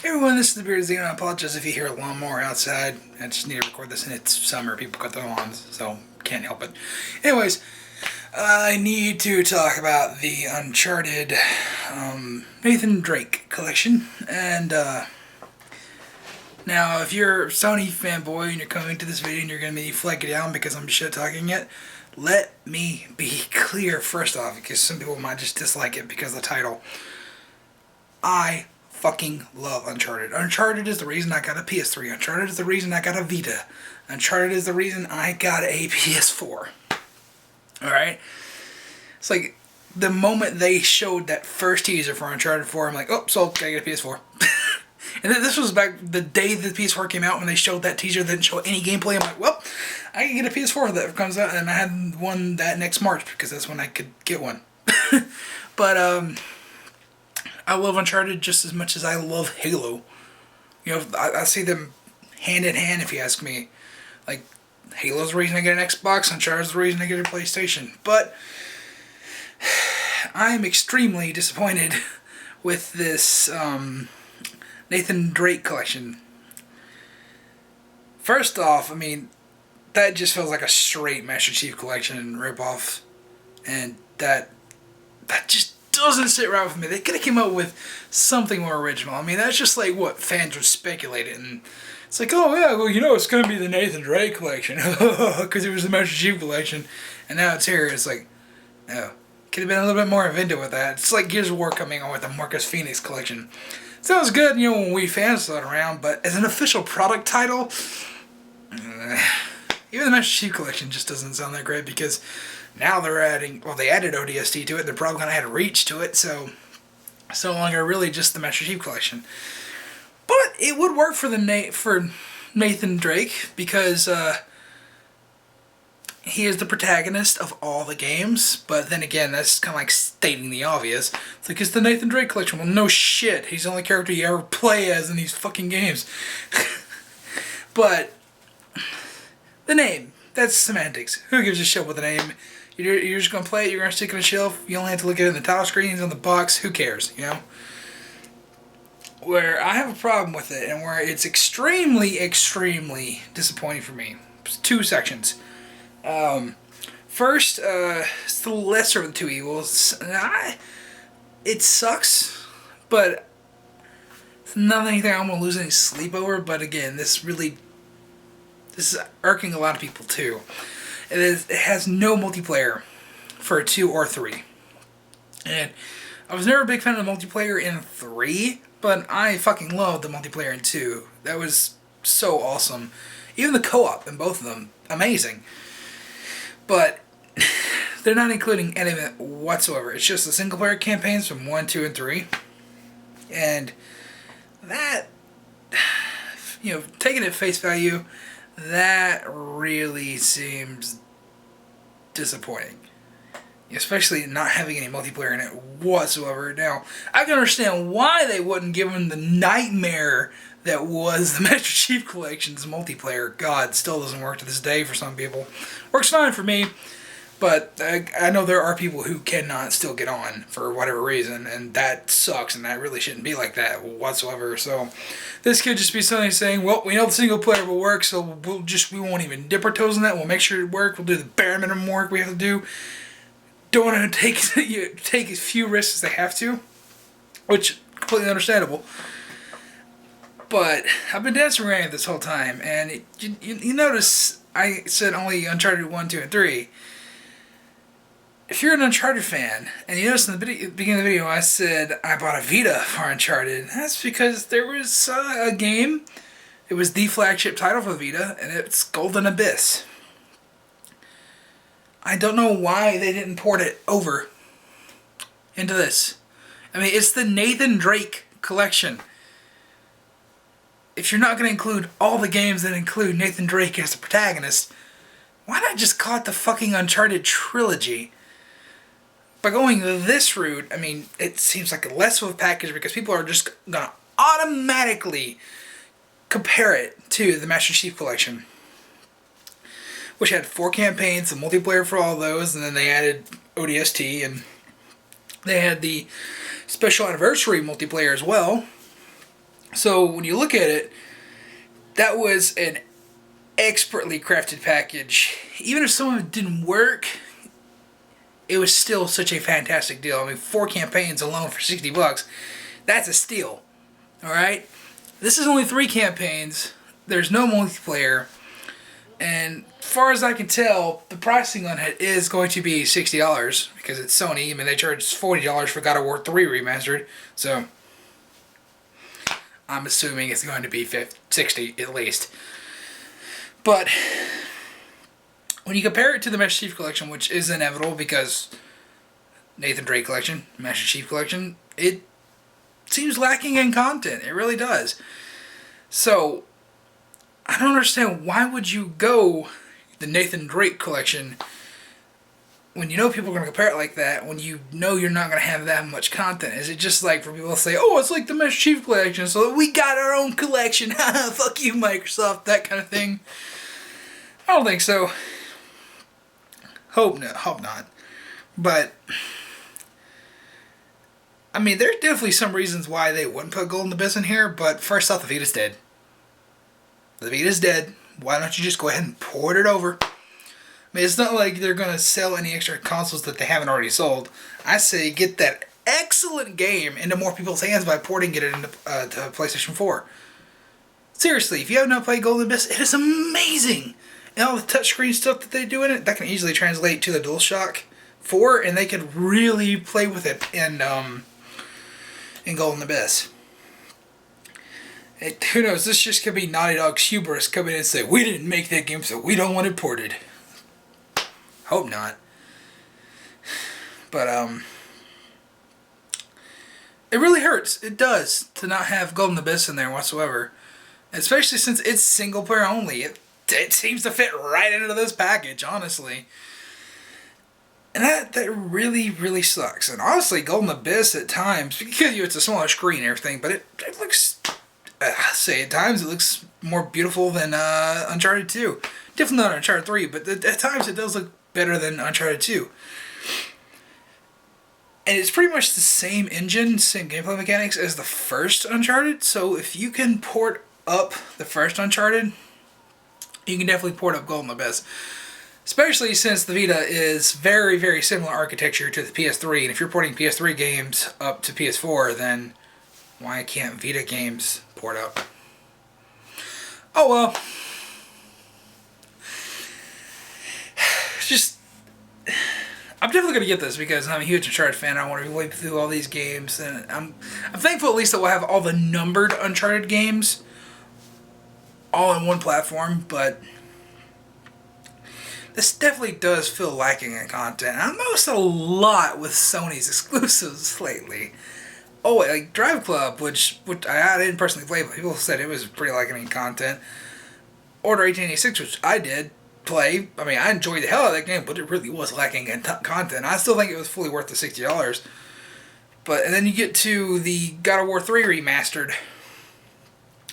Everyone, this is the Bearded Zine. I apologize if you hear a lawnmower outside. I just need to record this, and it's summer. People cut their lawns, so can't help it. Anyways, I need to talk about the Uncharted Nathan Drake collection. And now, if you're a Sony fanboy and you're coming to this video and you're going to be flagging down because I'm shit talking it, let me be clear first off, because some people might just dislike it because of the title. I fucking love Uncharted. Uncharted is the reason I got a PS3. Uncharted is the reason I got a Vita. Uncharted is the reason I got a PS4. Alright? It's like, the moment they showed that first teaser for Uncharted 4, I'm like, oh, sold, gotta get a PS4. And then this was back the day the PS4 came out when they showed that teaser, didn't show any gameplay. I'm like, well, I can get a PS4 that comes out, and I had one that next March because that's when I could get one. But, I love Uncharted just as much as I love Halo. You know, I see them hand in hand if you ask me. Like, Halo's the reason I get an Xbox, Uncharted's the reason I get a PlayStation. But I'm extremely disappointed with this Nathan Drake collection. First off, I mean, that just feels like a straight Master Chief Collection ripoff. And that just doesn't sit right with me. They could have came up with something more original. I mean, that's just like what fans would speculate, and it's like, oh yeah, well, you know, it's gonna be the Nathan Drake collection because it was the Master Chief collection, and now it's here. It's like, no, could have been a little bit more inventive with that. It's like Gears of War coming on with the Marcus Phoenix collection. Sounds good, you know, when we fans throw it around, but as an official product title, even the Master Chief collection just doesn't sound that great because now they're adding, well, they added ODST to it. They're probably going to add Reach to it, so it's no longer really just the Master Chief collection. But it would work for Nathan Drake because he is the protagonist of all the games. But then again, that's kind of like stating the obvious. It's like, it's the Nathan Drake collection. Well, no shit. He's the only character you ever play as in these fucking games. But the name, that's semantics. Who gives a shit with the name? You're just going to play it, you're going to stick it on a shelf, you only have to look at it in the title screens on the box, who cares, you know? Where I have a problem with it, and where it's extremely, extremely disappointing for me. It's two sections. First, it's the lesser of the two evils. It sucks, but it's not anything I'm going to lose any sleep over, but again, this is irking a lot of people too. It has no multiplayer for 2 or 3. And I was never a big fan of the multiplayer in 3, but I fucking loved the multiplayer in 2. That was so awesome. Even the co-op in both of them, amazing. But they're not including any of it whatsoever. It's just the single player campaigns from 1, 2, and 3. And that, you know, taking it at face value, that really seems disappointing. Especially not having any multiplayer in it whatsoever. Now, I can understand why they wouldn't give him the nightmare that was the Master Chief Collection's multiplayer. God, still doesn't work to this day for some people. Works fine for me, but I know there are people who cannot still get on for whatever reason, and that sucks, and that really shouldn't be like that whatsoever. So this could just be something saying, well, we know the single player will work, so we won't even dip our toes in that. We'll make sure it works. We'll do the bare minimum work we have to do. Don't want to take as few risks as they have to, which completely understandable. But I've been dancing around this whole time, and you notice I said only Uncharted 1, 2, and 3. If you're an Uncharted fan, and you notice in the beginning of the video I said I bought a Vita for Uncharted, that's because there was a game, it was the flagship title for Vita, and it's Golden Abyss. I don't know why they didn't port it over into this. I mean, it's the Nathan Drake collection. If you're not going to include all the games that include Nathan Drake as the protagonist, why not just call it the fucking Uncharted trilogy? By going this route, I mean, it seems like less of a package because people are just going to automatically compare it to the Master Chief Collection, which had 4 campaigns, the multiplayer for all those, and then they added ODST, and they had the special anniversary multiplayer as well, So when you look at it, that was an expertly crafted package. Even if some of it didn't work, it was still such a fantastic deal. I mean, 4 campaigns alone for $60. That's a steal. Alright? This is only 3 campaigns. There's no multiplayer. And as far as I can tell, the pricing on it is going to be $60 because it's Sony. I mean, they charge $40 for God of War 3 Remastered. So, I'm assuming it's going to be $60 at least. But, when you compare it to the Master Chief Collection, which is inevitable because Nathan Drake Collection, Master Chief Collection, it seems lacking in content. It really does. So, I don't understand why would you go the Nathan Drake Collection when you know people are going to compare it like that, when you know you're not going to have that much content. Is it just like for people to say, oh, it's like the Master Chief Collection, so we got our own collection, fuck you Microsoft, that kind of thing? I don't think so. Hope not. But, I mean, there's definitely some reasons why they wouldn't put Golden Abyss in here, but first off, the Vita's dead. The Vita's dead. Why don't you just go ahead and port it over? I mean, it's not like they're going to sell any extra consoles that they haven't already sold. I say get that excellent game into more people's hands by porting it into to PlayStation 4. Seriously, if you have not played Golden Abyss, it is amazing. And all the touchscreen stuff that they do in it, that can easily translate to the DualShock 4, and they could really play with it in Golden Abyss. Who knows, this just could be Naughty Dog's hubris coming in and say, we didn't make that game, so we don't want it ported. Hope not. But, it really hurts. It does, to not have Golden Abyss in there whatsoever. Especially since it's single player only. It seems to fit right into this package, honestly. And that really, really sucks. And honestly, Golden Abyss at times, because it's a smaller screen and everything, but it looks... say at times it looks more beautiful than Uncharted 2. Definitely not Uncharted 3, but at times it does look better than Uncharted 2. And it's pretty much the same engine, same gameplay mechanics as the first Uncharted, so if you can port up the first Uncharted, you can definitely port up Golden Abyss. Especially since the Vita is very, very similar architecture to the PS3, and if you're porting PS3 games up to PS4, then why can't Vita games port up? Oh well. Just, I'm definitely going to get this because I'm a huge Uncharted fan. I want to play through all these games, and I'm thankful at least that we'll have all the numbered Uncharted games all on one platform, but this definitely does feel lacking in content. I've noticed a lot with Sony's exclusives lately. Oh, like Drive Club, which I didn't personally play, but people said it was pretty lacking in content. Order 1886, which I did play. I mean, I enjoyed the hell out of that game, but it really was lacking in content. I still think it was fully worth the $60. But, and then you get to the God of War 3 Remastered,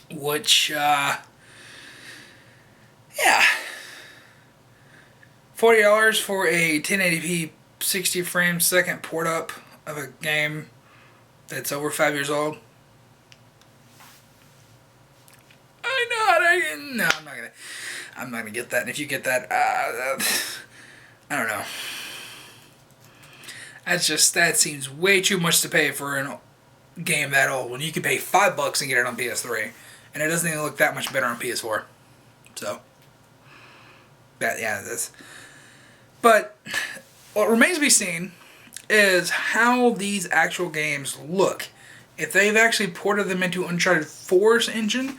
which, yeah. $40 for a 1080p 60 frames second port up of a game that's over 5 years old. I'm not gonna get that. And if you get that, I don't know. That seems way too much to pay for a game that old when you can pay $5 and get it on PS3, and it doesn't even look that much better on PS4. So, that's. But what remains to be seen is how these actual games look. If they've actually ported them into Uncharted 4's engine,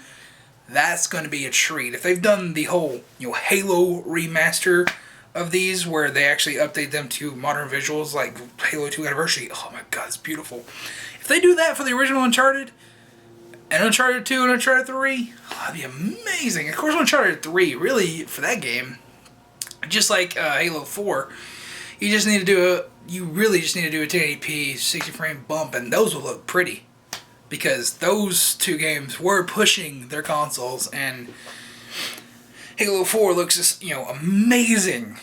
that's going to be a treat. If they've done the whole Halo remaster of these, where they actually update them to modern visuals like Halo 2 Anniversary, oh my god, it's beautiful. If they do that for the original Uncharted, and Uncharted 2 and Uncharted 3, that'd be amazing. Of course, Uncharted 3, really, for that game, just like Halo 4, you really just need to do a 1080p 60 frame bump, and those will look pretty. Because those two games were pushing their consoles, and Halo 4 looks just, amazing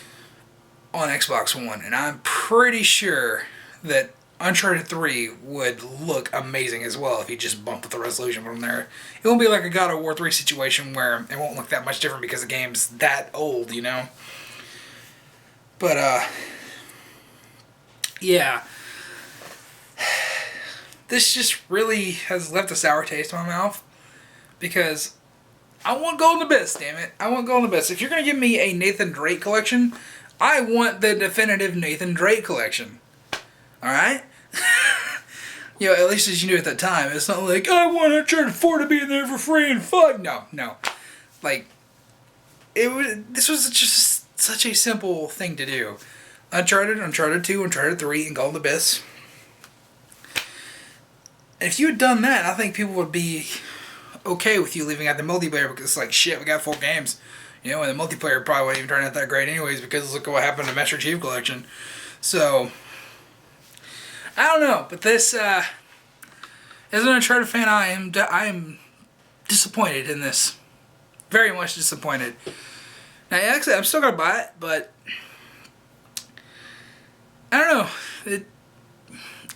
on Xbox One. And I'm pretty sure that Uncharted 3 would look amazing as well if you just bumped up the resolution from there. It won't be like a God of War 3 situation where it won't look that much different because the game's that old, you know? But, yeah. This just really has left a sour taste in my mouth because I want Golden Abyss, damn it. I want Golden Abyss. If you're going to give me a Nathan Drake collection, I want the definitive Nathan Drake collection. Alright? You know, at least as you knew at that time. It's not like, I want Uncharted 4 to be in there for free and fun. No, no. Like, this was just such a simple thing to do. Uncharted, Uncharted 2, Uncharted 3, and Golden Abyss. And if you had done that, I think people would be okay with you leaving out the multiplayer because it's like, shit, we got 4 games. You know, and the multiplayer probably wouldn't even turn out that great anyways because look at what happened to Master Chief Collection. So, I don't know, but this, as an Uncharted fan, I am disappointed in this. Very much disappointed. Now, actually, I'm still gonna buy it, but I don't know.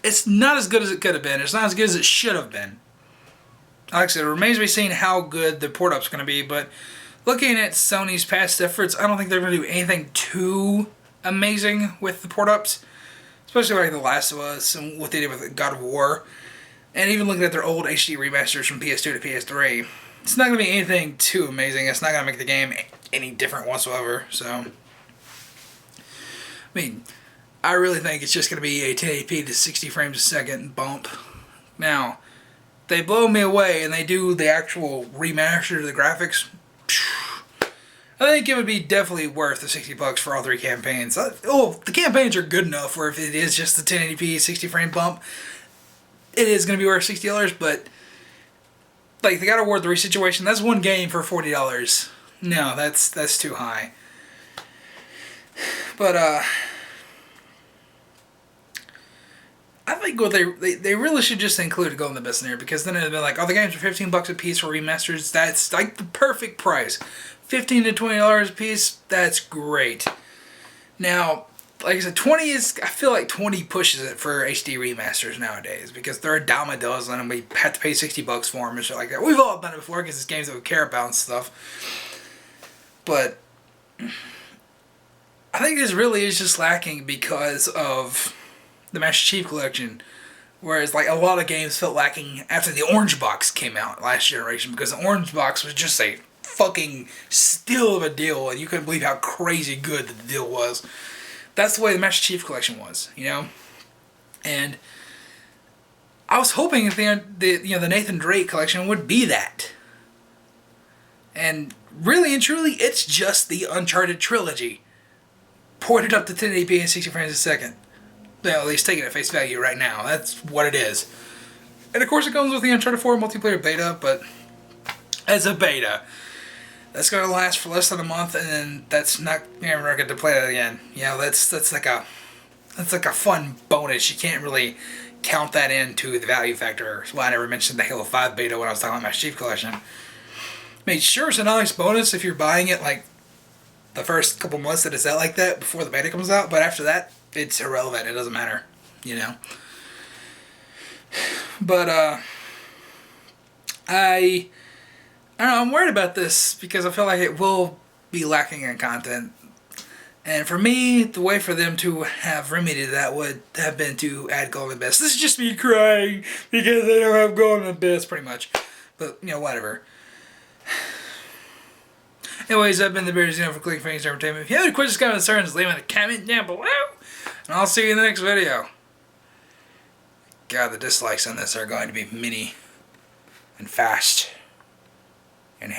It's not as good as it could have been. It's not as good as it should have been. Like I said, it remains to be seen how good the port up's gonna be, but looking at Sony's past efforts, I don't think they're gonna do anything too amazing with the port ups. Especially like The Last of Us and what they did with God of War. And even looking at their old HD remasters from PS2 to PS3. It's not going to be anything too amazing. It's not going to make the game any different whatsoever. So, I mean, I really think it's just going to be a 1080p to 60 frames a second bump. Now, they blow me away and they do the actual remaster of the graphics. I think it would be definitely worth the $60 for all 3 campaigns. Oh, the campaigns are good enough where if it is just the 1080p 60 frame bump, it is going to be worth $60, but like the God of War 3 situation, that's one game for $40. No, that's too high. But I think what they really should just include Golden Abyss in there because then it'd be like, oh, the games are $15 a piece for remasters. That's like the perfect price. $15 to $20 a piece, that's great. Now, like I said, 20 is, I feel like 20 pushes it for HD remasters nowadays because they're a dime a dozen and we have to pay $60 for them and shit like that. We've all done it before because it's games that we care about and stuff. But I think this really is just lacking because of the Master Chief Collection. Whereas like a lot of games felt lacking after the Orange Box came out last generation because the Orange Box was just a fucking steal of a deal and you couldn't believe how crazy good the deal was. That's the way the Master Chief Collection was, you know? And I was hoping the Nathan Drake collection would be that. And really and truly, it's just the Uncharted trilogy. Ported up to 1080p and 60 frames a second. Well, at least taking it at face value right now. That's what it is. And of course it comes with the Uncharted 4 multiplayer beta, but as a beta, that's going to last for less than a month, and then that's not you're never going to play that again. You know, that's like a fun bonus. You can't really count that into the value factor. That's why I never mentioned the Halo 5 beta when I was talking about my Chief Collection. I mean, sure, it's a nice bonus if you're buying it like the first couple months that it's out like that before the beta comes out, but after that, it's irrelevant. It doesn't matter, you know. But I don't know, I'm worried about this because I feel like it will be lacking in content. And for me, the way for them to have remedied that would have been to add Golden Abyss. This is just me crying because they don't have Golden Abyss, pretty much. But, you know, whatever. Anyways, I've been the Bear Zeno for Click Fangs Entertainment. If you have any questions, comments, concerns, leave them in the comment down below. And I'll see you in the next video. God, the dislikes on this are going to be many and fast. And